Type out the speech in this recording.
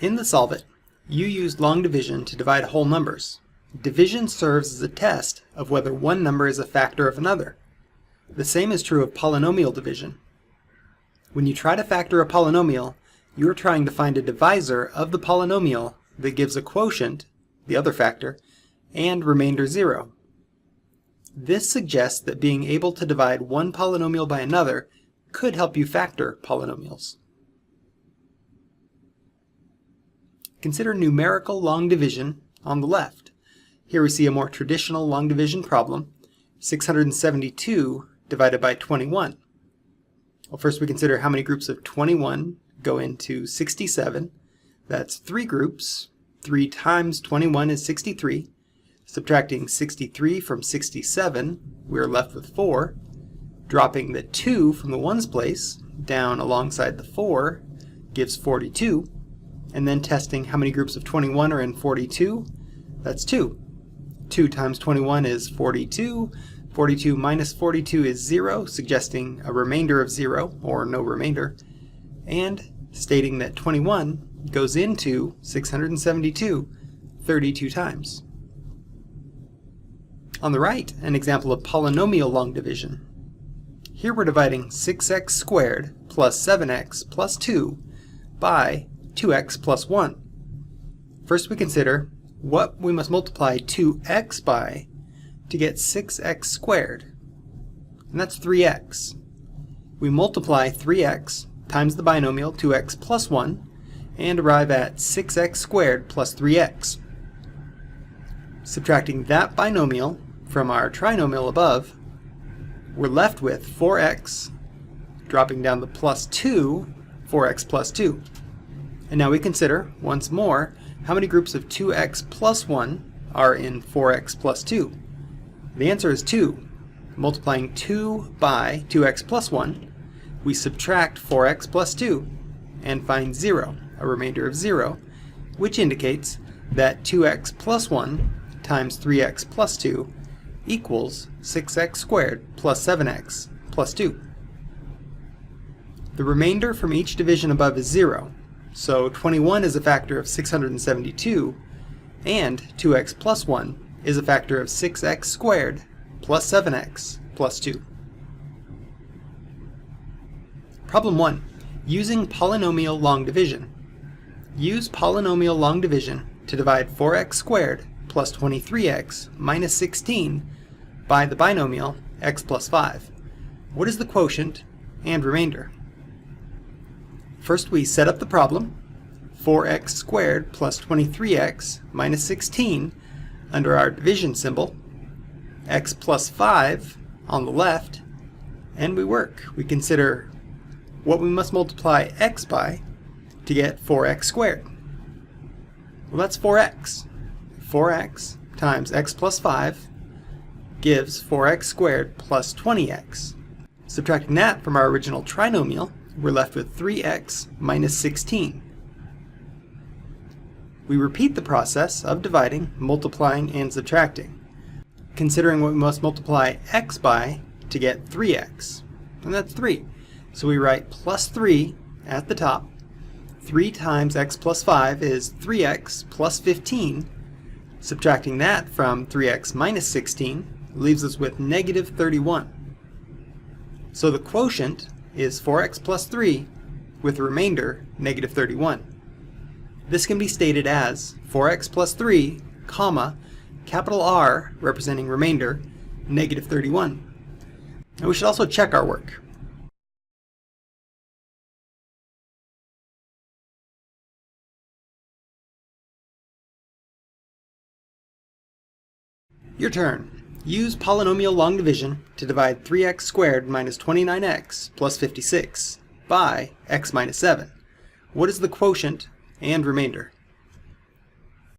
In the Solve It, you used long division to divide whole numbers. Division serves as a test of whether one number is a factor of another. The same is true of polynomial division. When you try to factor a polynomial, you are trying to find a divisor of the polynomial that gives a quotient, the other factor, and remainder 0. This suggests that being able to divide one polynomial by another could help you factor polynomials. Consider numerical long division on the left. Here we see a more traditional long division problem, 672 divided by 21. Well, first we consider how many groups of 21 go into 67. That's 3 groups. 3 times 21 is 63. Subtracting 63 from 67, we're left with 4. Dropping the 2 from the ones place down alongside the 4 gives 42. And then testing how many groups of 21 are in 42, that's 2. 2 times 21 is 42. 42 minus 42 is 0, suggesting a remainder of 0, or no remainder, and stating that 21 goes into 672 32 times. On the right, an example of polynomial long division. Here we're dividing 6x squared plus 7x plus 2 by 2x plus 1. First we consider what we must multiply 2x by to get 6x squared, and that's 3x. We multiply 3x times the binomial 2x plus 1 and arrive at 6x squared plus 3x. Subtracting that binomial from our trinomial above, we're left with 4x, dropping down the plus 2, 4x plus 2. And now we consider, once more, how many groups of 2x plus 1 are in 4x plus 2. The answer is 2. Multiplying 2 by 2x plus 1, we subtract 4x plus 2 and find 0, a remainder of 0, which indicates that 2x plus 1 times 3x plus 2 equals 6x squared plus 7x plus 2. The remainder from each division above is 0. So 21 is a factor of 672, and 2x plus 1 is a factor of 6x squared plus 7x plus 2. Problem 1. Using polynomial long division. Use polynomial long division to divide 4x squared plus 23x minus 16 by the binomial x plus 5. What is the quotient and remainder? First we set up the problem, 4x squared plus 23x minus 16 under our division symbol, x plus 5 on the left, and we work. We consider what we must multiply x by to get 4x squared. Well, that's 4x. 4x times x plus 5 gives 4x squared plus 20x. Subtracting that from our original trinomial, we're left with 3x minus 16. We repeat the process of dividing, multiplying, and subtracting, considering what we must multiply x by to get 3x, and that's 3. So we write plus 3 at the top. 3 times x plus 5 is 3x plus 15. Subtracting that from 3x minus 16 leaves us with negative 31. So the quotient is 4x plus 3 with a remainder negative 31. This can be stated as 4x plus 3, comma, capital R representing remainder, negative 31. And we should also check our work. Your turn. Use polynomial long division to divide 3x squared minus 29x plus 56 by x minus 7. What is the quotient and remainder?